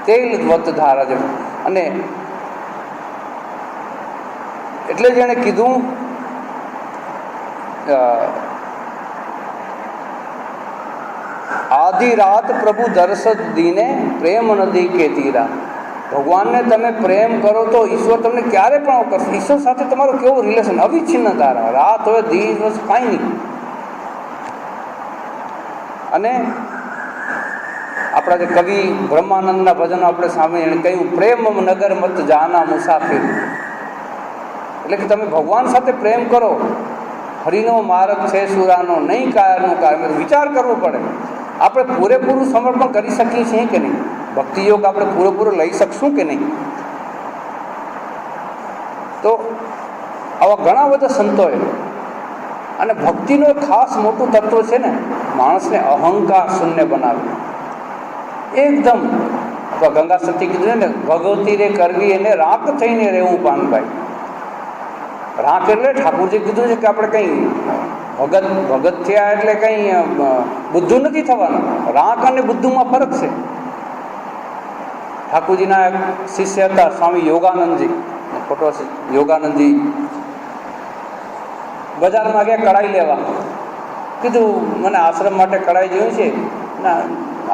તૈલવત ધારા જેમ. અને એટલે જ એણે કીધું, આધી રાત પ્રભુ દર્શ દીને પ્રેમ નદી કે તીરા. ભગવાનને તમે પ્રેમ કરો તો ઈશ્વર તમને ક્યારે પણ કરશે. ઈશ્વર સાથે તમારું કેવું રિલેશન, અવિચ્છિન્ન ધારા, રાત હોય દિવસ કાંઈ નહીં. અને આપણા જે કવિ બ્રહ્માનંદના ભજનો આપણે સામે એણે કહ્યું, પ્રેમ નગર મત જાના મુસાફિર. એટલે કે તમે ભગવાન સાથે પ્રેમ કરો. હરિનો માર્ગ છે સુરાનો, નહીં કાયરનો કાર્ય. વિચાર કરવો પડે, આપણે પૂરેપૂરું સમર્પણ કરી શકીએ છીએ કે નહીં, ભક્તિ યોગ આપણે પૂરેપૂરો લઈ શકશું કે નહીં. તો આવા ઘણા બધા સંતોએ, અને ભક્તિનું એક ખાસ મોટું તત્વ છે ને, માણસને અહંકાર શૂન્ય બનાવે એકદમ. ગંગા સતી કીધું ને, ભગવતી રે કરવી એને રાખ થઈને રહેવું પાનભાઈ. રાખ એટલે ઠાકોરજી કીધું છે કે આપણે કંઈ ભગત થયા એટલે કંઈ બુદ્ધુ નથી થવાનું. રાંક અને બુદ્ધુમાં ફરક છે. ઠાકોરજીના એક શિષ્ય હતા સ્વામી યોગાનંદજી, ખોટો છે, યોગાનંદજી બજારમાં ગયા કઢાઈ લેવા. કીધું મને આશ્રમ માટે કઢાઈ જોઈ છે. ના,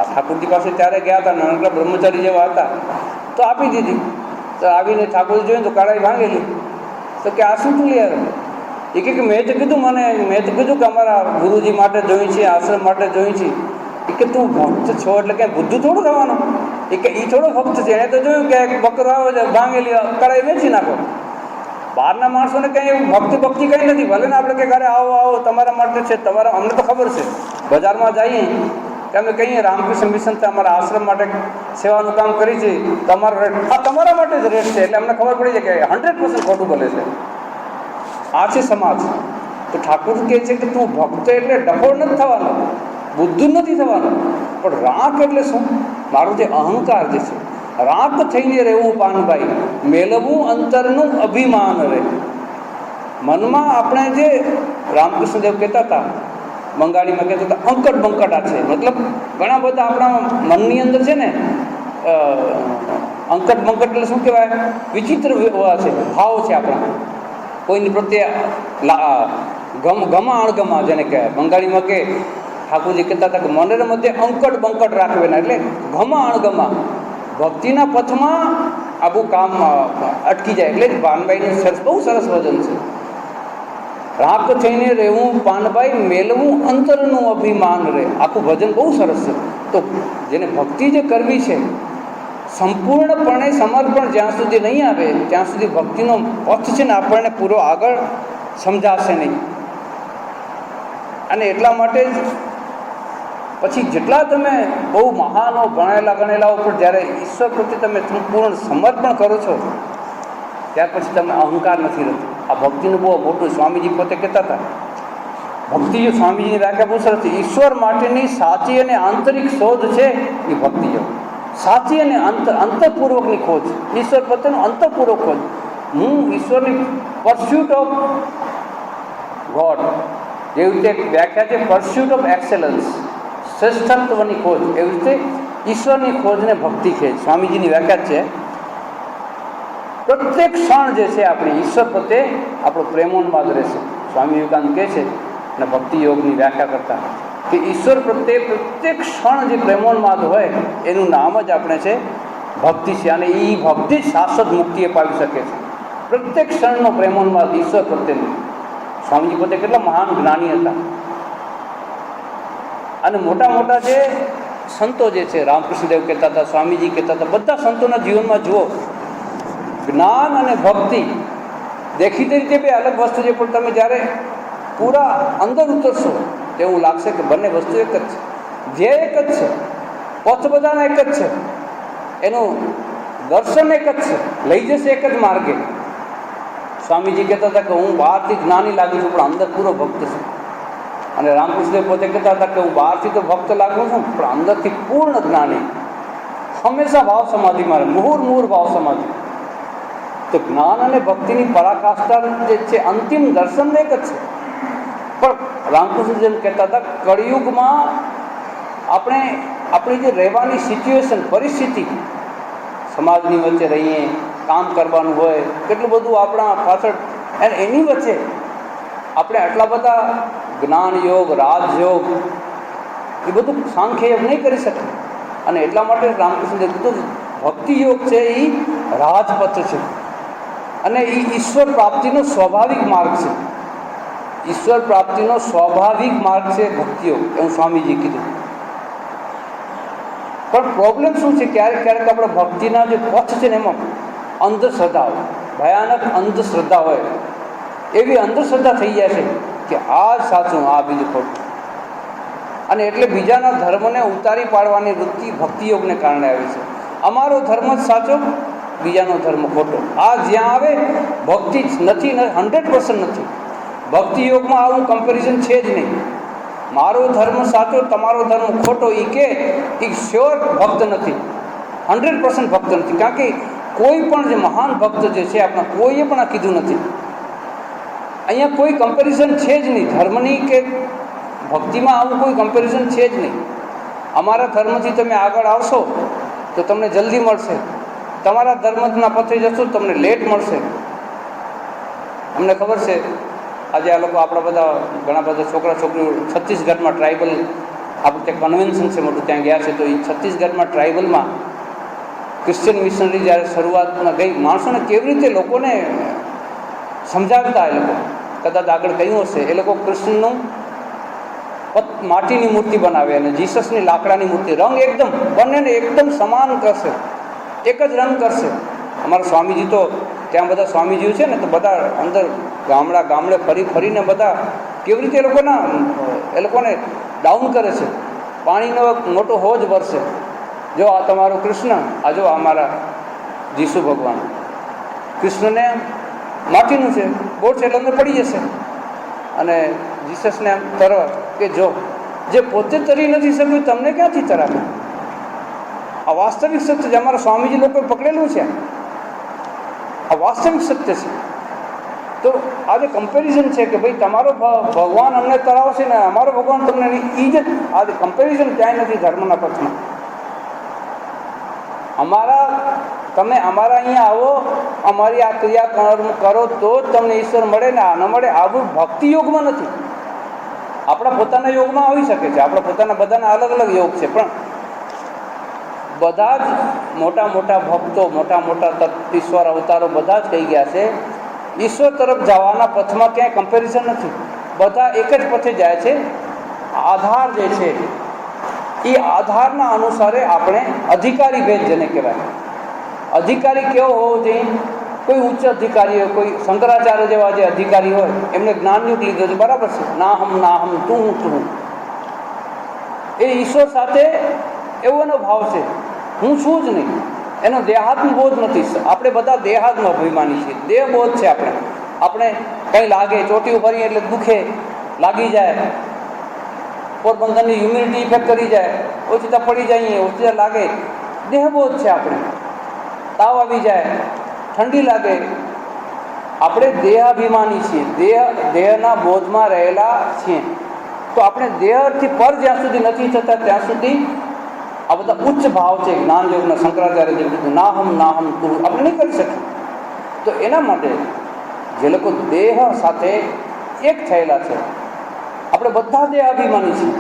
ઠાકોરજી પાસે ત્યારે ગયા હતા, નાનકડા બ્રહ્મચારી જેવા હતા, તો આપી દીધી. તો આવીને ઠાકોરજી જોઈને તો કઢાઈ ભાંગેલી. તો કે આ શું તું યાર? એ કે મેં તો કીધું કે અમારા ગુરુજી માટે જોઈ છે, આશ્રમ માટે જોઈ છે. એ કે તું ભક્ત છો એટલે ક્યાંય બુદ્ધું થોડું થવાનું? એ કે એ થોડો ભક્ત છે, એને તો જોયું કે એક બકરો આવે છે, ભાંગેલી કઢાઈ વેચી નાખો. બહારના માણસોને કંઈ એવું ભક્તિ કંઈ નથી. ભલે ને આપણે કે ઘરે આવો તમારા માટે છે, અમને તો ખબર છે. બજારમાં જઈએ કે અમે કહીએ રામકૃષ્ણ મિશન અમારા આશ્રમ માટે સેવાનું કામ કરી છે, તમારો રેટ તમારા માટે જ રેટ છે, એટલે અમને ખબર પડી જાય કે 100% ખોટું બોલે છે. આ છે સમાજ. તો ઠાકોર કહે છે કે તું ભક્ત એટલે ડફોળ નથી થવાનો, બુદ્ધુ નથી થવાનું, પણ રાંક એટલે શું? મારો જે અહંકાર જે છે, રાંક થઈને રહેવું પાનભાઈ, મેળવવું અંતરનું અભિમાન રહે. મનમાં આપણે જે રામકૃષ્ણદેવ કહેતા હતા, બંગાળીમાં કહેતા હતા અંકટ બંકટા છે, મતલબ ઘણા બધા આપણા મનની અંદર છે ને અંકટ બંકટ એટલે શું કહેવાય? વિચિત્ર છે, ભાવ છે આપણા કોઈની પ્રત્યે ગમા અણગમા જેને કહેવાય. બંગાળીમાં કે ઠાકોરજી કહેતા હતા કે મનને મધ્ય અંકટ બંકટ રાખવેના, એટલે ગમા અણગમા. ભક્તિના પથમાં આ બહુ કામ અટકી જાય. એટલે જ પાનભાઈનું બહુ સરસ વચન છે, રાંક થઈને રહેવું પાનભાઈ, મેળવું અંતરનું અભિમાન રહે. આખું ભજન બહુ સરસ છે. તો જેને ભક્તિ જે કરવી છે, સંપૂર્ણપણે સમર્પણ જ્યાં સુધી નહીં આવે ત્યાં સુધી ભક્તિનો પથ છે ને આપણને પૂરો આગળ સમજાશે નહીં. અને એટલા માટે જ પછી જેટલા તમે બહુ મહાનો ભણેલા ગણેલા ઉપર જ્યારે ઈશ્વર પ્રત્યે તમે સંપૂર્ણ સમર્પણ કરો છો, ત્યાર પછી તમે અહંકાર નથી રહેતો. આ ભક્તિનું બહુ મોટું, સ્વામીજી પોતે કહેતા હતા, ભક્તિ જો સ્વામીજીની વ્યાખ્યા બહુ સરસ છે. ઈશ્વર માટેની સાચી અને આંતરિક શોધ છે એ ભક્તિ જો સાચી અને અંતરપૂર્વકની ખોજ, ઈશ્વર પ્રત્યેનું અંતરપૂર્વક ખોજ. હું ઈશ્વરની પરસ્યુટ ઓફ ગોડ, જેવી રીતે વ્યાખ્યા છે પરસ્યુટ ઓફ એક્સેલન્સ, શ્રેષ્ઠત્વની ખોજ, એવી રીતે ઈશ્વરની ખોજને ભક્તિ છે. સ્વામીજીની વ્યાખ્યા છે પ્રત્યેક ક્ષણ જે છે આપણી ઈશ્વર પ્રત્યે આપણો પ્રેમોન્માદ રહેશે. સ્વામી વિવેકાનંદ કહે છે અને ભક્તિ યોગની વ્યાખ્યા કરતા કે ઈશ્વર પ્રત્યે પ્રત્યેક ક્ષણ જે પ્રેમોન્માદ હોય એનું નામ જ આપણે છે ભક્તિ છે. અને એ ભક્તિ જ શાશ્વત મુક્તિ અપાવી શકે છે. પ્રત્યેક ક્ષણનો પ્રેમોન્માદ ઈશ્વર પ્રત્યેનો. સ્વામીજી પોતે કેટલા મહાન જ્ઞાની હતા. અને મોટા મોટા જે સંતો જે છે, રામકૃષ્ણદેવ કહેતા હતા, સ્વામીજી કહેતા હતા, બધા સંતોના જીવનમાં જુઓ, જ્ઞાન અને ભક્તિ દેખીતી રીતે બે અલગ વસ્તુ છે, પણ તમે જ્યારે પૂરા અંદર ઉતરશો તેવું લાગશે કે બંને વસ્તુ એક જ છે, જે એક જ છે, પથ બધાના એક જ છે, એનું દર્શન એક જ છે, લઈ જશે એક જ માર્ગે. સ્વામીજી કહેતા હતા કે હું બહારથી જ્ઞાની લાગુ છું પણ અંદર પૂરો ભક્ત છું. અને રામકૃષ્ણદેવ પોતે કહેતા હતા કે હું બહારથી તો ભક્ત લાગુ છું પણ અંદરથી પૂર્ણ જ્ઞાની. હંમેશા ભાવ સમાધિમાં રહે, મુહૂર્ત ભાવ સમાધિ. તો જ્ઞાન અને ભક્તિની પરાકાષ્ઠા જે છે, અંતિમ દર્શન એક જ છે. પણ રામકૃષ્ણદેવ કહેતા હતા કળિયુગમાં આપણે આપણી જે રહેવાની સિચ્યુએશન, પરિસ્થિતિ, સમાજની વચ્ચે રહીએ, કામ કરવાનું હોય, કેટલું બધું આપણા પાછળ, અને એની વચ્ચે આપણે આટલા બધા જ્ઞાન યોગ, રાજયોગ, એ બધું સાંખ્ય યોગ નહીં કરી શકીએ. અને એટલા માટે રામકૃષ્ણદેવ કીધું ભક્તિ યોગ છે એ રાજપથ છે અને એ ઈશ્વર પ્રાપ્તિનો સ્વાભાવિક માર્ગ છે. ઈશ્વર પ્રાપ્તિનો સ્વાભાવિક માર્ગ છે ભક્તિ યોગ, એવું સ્વામીજી કીધું. પણ પ્રોબ્લેમ શું છે, ક્યારેક આપણે ભક્તિના જે પથ છે ને એમાં અંધશ્રદ્ધા હોય, ભયાનક અંધશ્રદ્ધા હોય. એવી અંધશ્રદ્ધા થઈ જાય છે કે આ જ સાચું, આ બીજું ખોટું. અને એટલે બીજાના ધર્મને ઉતારી પાડવાની વૃત્તિ ભક્તિયોગને કારણે આવી છે. અમારો ધર્મ જ સાચો, બીજાનો ધર્મ ખોટો. આ જ્યાં આવે ભક્તિ નથી, 100% નથી. ભક્તિયોગમાં આવું કમ્પેરિઝન છે જ નહીં. મારો ધર્મ સાચો, તમારો ધર્મ ખોટો, એ કે એ શ્યોર ભક્ત નથી, 100% ભક્ત નથી. કારણ કે કોઈ પણ જે મહાન ભક્ત જે છે આપણા, કોઈએ પણ આ કીધું નથી અહીંયા કોઈ કમ્પેરિઝન છે જ નહીં, ધર્મની કે ભક્તિમાં આવું કોઈ કમ્પેરિઝન છે જ નહીં. અમારા ધર્મથી તમે આગળ આવશો તો તમને જલ્દી મળશે, તમારા ધર્મના પથે જશો તો તમને લેટ મળશે. અમને ખબર છે આજે આ લોકો આપણા બધા ઘણા બધા છોકરા છોકરીઓ છત્તીસગઢમાં ટ્રાઇબલ આપણું ત્યાં કન્વેન્શન છે મોટું, ત્યાં ગયા છે. તો એ છત્તીસગઢમાં ટ્રાઇબલમાં ક્રિશ્ચિયન મિશનરી જ્યારે શરૂઆતમાં ગઈ, માણસોને કેવી રીતે લોકોને સમજાવતા, એ લોકો કદાચ આગળ કહ્યું હશે, એ લોકો કૃષ્ણનું માટીની મૂર્તિ બનાવે અને જીસસની લાકડાની મૂર્તિ, રંગ એકદમ બંનેને એકદમ સમાન કરશે, એક જ રંગ કરશે. અમારા સ્વામીજી તો ત્યાં બધા સ્વામીજીઓ છે ને, તો બધા અંદર ગામડે ફરીને બધા કેવી રીતે એ લોકોને ડાઉન કરે છે. પાણીનો મોટો હોજ વરસે, જો આ તમારો કૃષ્ણ, આ જો અમારા જીસુ ભગવાન, કૃષ્ણને માટીનું છે, બોટ છે એટલે અંદર પડી જશે. અને જીસસને એમ તરવા કે જો જે પોતે તરી નથી શક્યું તમને ક્યાંથી તરાવે. આ વાસ્તવિક સત્ય છે. અમારા સ્વામીજી લોકોએ પકડેલું છે, આ વાસ્તવિક સત્ય છે. તો આ જે કમ્પેરિઝન છે કે ભાઈ તમારો ભગવાન અમને તરાવશે ને અમારો ભગવાન તમને નહીં, એ જ આ કમ્પેરિઝન ક્યાંય નથી ધર્મના પક્ષમાં. તમે અમારા અહીંયા આવો, અમારી આ ક્રિયા કરો તો જ તમને ઈશ્વર મળે ને આ ન મળે. આવું ભક્તિ યોગમાં નથી. આપણા પોતાના યોગમાં આવી શકે છે, આપણા પોતાના બધાના અલગ અલગ યોગ છે, પણ બધા જ મોટા મોટા ભક્તો, મોટા મોટા ઈશ્વર અવતારો બધા જ કહી ગયા છે ઈશ્વર તરફ જવાના પથમાં ક્યાંય કમ્પેરિઝન નથી. બધા એક જ પથે જાય છે. આધાર જે છે એ આધારના અનુસારે આપણે અધિકારી ભેદ જેને કહેવાય. અધિકારી કેવો હોવો જોઈએ? કોઈ ઉચ્ચ અધિકારી હોય, કોઈ શંકરાચાર્ય જેવા જે અધિકારી હોય, એમને જ્ઞાનયુગ લીધો છે, બરાબર છે, ના હમ તું. એ ઈશ્વર સાથે એવો એનો ભાવ છે, હું છું જ નહીં. એનો દેહાત્મ બોધ નથી. આપણે બધા દેહાત્મ અભિમાની છીએ, દેહ બોધ છે. આપણે કંઈ લાગે, ચોટી ભરીએ એટલે દુખે, લાગી જાય, પોરબંદરની હ્યુમિડિટી ઇફેક્ટ કરી જાય, ઓછીતા પડી જઈએ, ઓછીતા લાગે, દેહબોધ છે. આપણે તાવ આવી જાય, ઠંડી લાગે, આપણે દેહાભિમાની છીએ, દેહના બોધમાં રહેલા છીએ. તો આપણે દેહથી પર જ્યાં સુધી નથી થતા ત્યાં સુધી આ બધા ઉચ્ચ ભાવ છે. જ્ઞાન યોગના શંકરાચાર્ય જેમ કીધું, ના હમ તું, આપણે નહીં કરી શકીએ. તો એના માટે જે લોકો દેહ સાથે એક થયેલા છે, આપણે બધા દેહાભિમાની છીએ.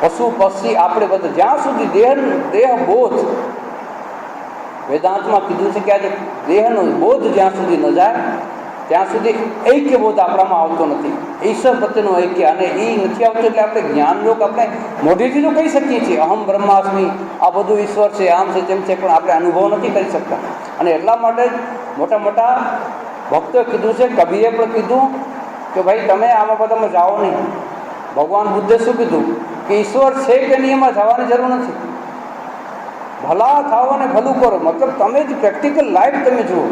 પશુ પક્ષી આપણે બધા જ્યાં સુધી દેહ બોધ, વેદાંતમાં કીધું છે કે આજે દેહનો બોધ જ્યાં સુધી ન જાય ત્યાં સુધી ઐક્ય બોધ આપણામાં આવતો નથી, ઈશ્વર પ્રત્યેનો ઐક્ય. અને એ નથી આવતો એટલે આપણે જ્ઞાનયોગ આપણે મોઢેથી તો કહી શકીએ છીએ, અહમ બ્રહ્માસ્મિ, આ બધું ઈશ્વર છે, આમ છે તેમ છે, પણ આપણે અનુભવ નથી કરી શકતા. અને એટલા માટે જ મોટા મોટા ભક્તોએ કીધું છે, કબીરે પણ કીધું કે ભાઈ તમે આમાં બધામાં જાઓ નહીં. ભગવાન બુદ્ધે શું કીધું કે ઈશ્વર છે કે નહીં એમાં જવાની જરૂર નથી, ભલા થાવ અને ભલું કરો. મતલબ તમે જ પ્રેક્ટિકલ લાઈફ તમે જુઓ.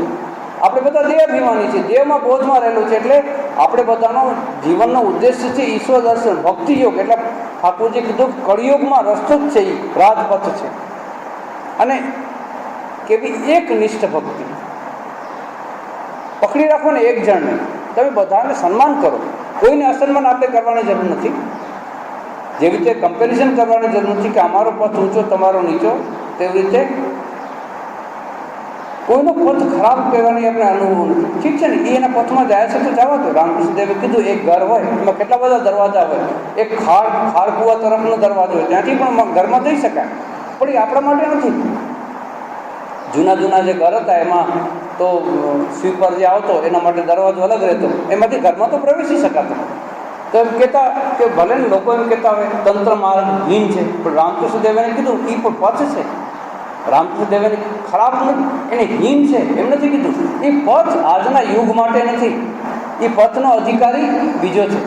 આપણે બધા દેહાભિમાની છીએ, દેહમાં બોધમાં રહેલું છે. એટલે આપણે બધાનો જીવનનો ઉદ્દેશ્ય છે ઈશ્વર દર્શન, ભક્તિ યોગ. એટલે ઠાકોરજી કીધું કળિયુગમાં રસ્તો જ છે, એ રાજપથ છે. અને કેવી એક નિષ્ઠ ભક્તિ પકડી રાખો ને, એક જણને. તમે બધાને સન્માન કરો, કોઈને અસન્માન આપણે કરવાની જરૂર નથી. જેવી રીતે કમ્પેરિઝન કરવાની જરૂર નથી કે અમારો પથ ઊંચો તમારો નીચો, તેવી રીતે કોઈનો પથ ખરાબ કહેવાની આપણે અનુભવ નથી. ઠીક છે ને, એ એના પથમાં જાય છે તો જવા દો. રામકૃષ્ણદેવે કીધું એક ઘર હોય એમાં કેટલા બધા દરવાજા હોય. એક ખાડ કૂવા તરફનો દરવાજો હોય, ત્યાંથી પણ ઘરમાં જઈ શકાય, પણ એ આપણા માટે નથી. જૂના જે ઘર હતા એમાં તો સ્વીપર જે આવતો એના માટે દરવાજો અલગ રહેતો, એમાંથી ઘરમાં તો પ્રવેશી શકાતો. તો એમ કહેતા કે ભલે ને લોકો એમ કહેતા હોય તંત્ર માર્ગ હીન છે, પણ રામકૃષ્ણદેવે કીધું એ પણ પથ છે. રામકૃષ્ણદેવે ખરાબ એને હીન છે એમ નથી કીધું. એ પથ આજના યુગ માટે નથી, એ પથનો અધિકારી બીજો છે.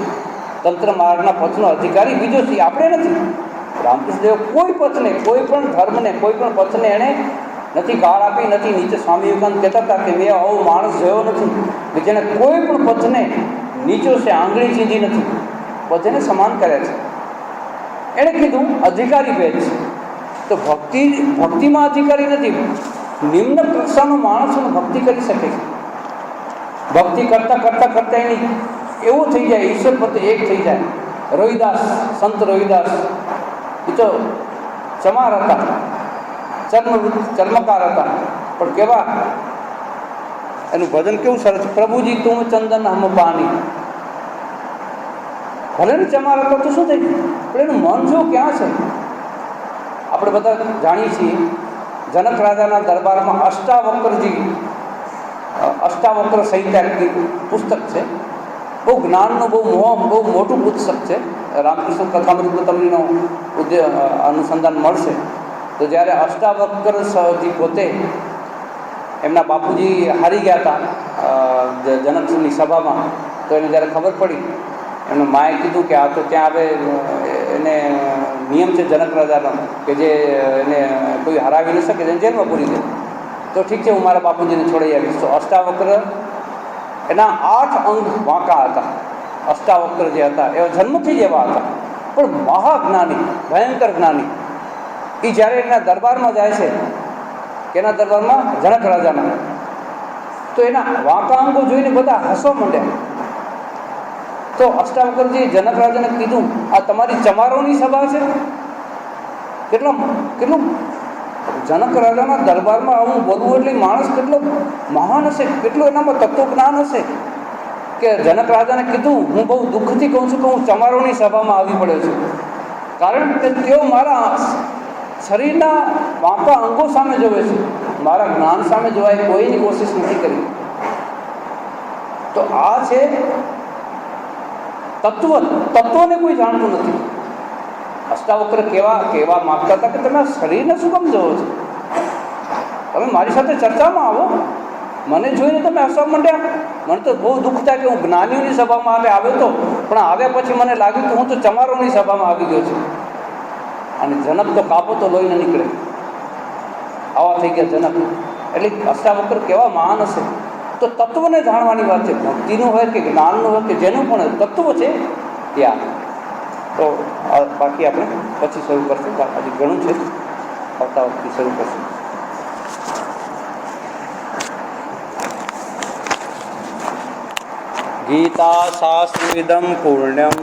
તંત્ર માર્ગના પથનો અધિકારી બીજો છે, આપણે નથી. રામકૃષ્ણદેવ કોઈ પથને, કોઈ પણ ધર્મને, કોઈ પણ પથને એણે નથી ગાળ આપી, નથી નીચે. સ્વામી વિવેકાનંદ કહેતા હતા કે મેં આવો માણસ જોયો નથી કે જેને કોઈ પણ પથને નીચો છે, આંગળી ચીંધી નથી, બધાને સમાન કર્યા છે. એણે કીધું અધિકારી ભેદ છે. તો ભક્તિમાં અધિકારી નથી. નિમ્ન કક્ષાનો માણસ ભક્તિ કરી શકે છે. ભક્તિ કરતાં કરતાં કરતાં એની એવું થઈ જાય, ઈશ્વર પ્રત્યે એક થઈ જાય. રોહિદાસ, સંત રોહિદાસ એ તો ચમાર હતા, ચર્મકાર હતા, પણ કેવા એનું ભજન કેવું સરસ, પ્રભુજી તું ચંદન હમ પાણી. ભલે ને ચમાર હતા તો શું થઈ ગયું, પણ એનું મન જો ક્યાં છે. આપણે બધા જાણીએ છીએ જનક રાજાના દરબારમાં અષ્ટાવક્ર સંહિતા પુસ્તક છે. બહુ જ્ઞાનનું બહુ મોટું પુસ્તક છે. રામકૃષ્ણ કથામૃતમણીનો અનુસંધાન મળશે. તો જ્યારે અષ્ટાવક્રજી પોતે એમના બાપુજી હારી ગયા હતા જનકની સભામાં, તો એને જ્યારે ખબર પડી, એમને માએ કીધું કે આ તો ત્યાં આવે એને નિયમ છે જનક રાજાનો કે જે એને કોઈ હરાવી ન શકે એને જેલમાં પૂરી દે. તો ઠીક છે, હું મારા બાપુજીને છોડાઈ આવીશ. તો અષ્ટાવક્ર એના 8 અંગ વાંકા હતા. અષ્ટાવક્ર જે હતા એ જન્મથી જ એવા હતા, પણ મહાજ્ઞાની, ભયંકર જ્ઞાની. એ જ્યારે એના દરબારમાં જાય છે, એના દરબારમાં જનક રાજાના, તો એના વાંકા અંગો જોઈને બધા હસવા માંડ્યા. તો અષ્ટાવક્રજી જનક રાજાને કીધું, આ તમારી ચમારોની સભા છે? કેટલું જનક રાજાના દરબારમાં આવું બોલવું એટલે માણસ કેટલો મહાન હશે, કેટલું એનામાં તત્વજ્ઞાન હશે કે જનક રાજાને કીધું, હું બહુ દુઃખથી કહું છું કે હું ચમારોની સભામાં આવી પડ્યો છું, કારણ કે તેઓ મારા શરીરના વાંકા અંગો સામે જોવે છે, મારા જ્ઞાન સામે જોવાય કોઈની કોશિશ નથી કરી. તો આ છે તત્વને કોઈ જાણતું નથી. અષ્ટાવક્ર કેવા માગતા હતા કે તમે આ શરીરને શું કામ જોવો છો? તમે મારી સાથે ચર્ચામાં આવો. મને જોઈને તમે હસવા માંડ્યા. મને તો બહુ દુઃખ થાય કે હું જ્ઞાનીઓની સભામાં આવ્યો તો, પણ આવ્યા પછી મને લાગ્યું કે હું તો ચમારોની સભામાં આવી ગયો છું. અને જનક તો કાપો તો લોહી ન નીકળે, આવા થઈ ગયા જનક. એટલે અષ્ટાવક્ર કેવા મહાન હશે. તો તત્વને જાણવાની વાત છે, ભક્તિનું હોય કે જ્ઞાનનું હોય કે જેનું પણ તત્વ છે ત્યાં. તો બાકી આપણે પછી શરૂ કરશું, હજી ઘણું છે, આવતા વખતે શરૂ કરશું. ગીતા શાસ્ત્રવિદમ પૂર્ણમ.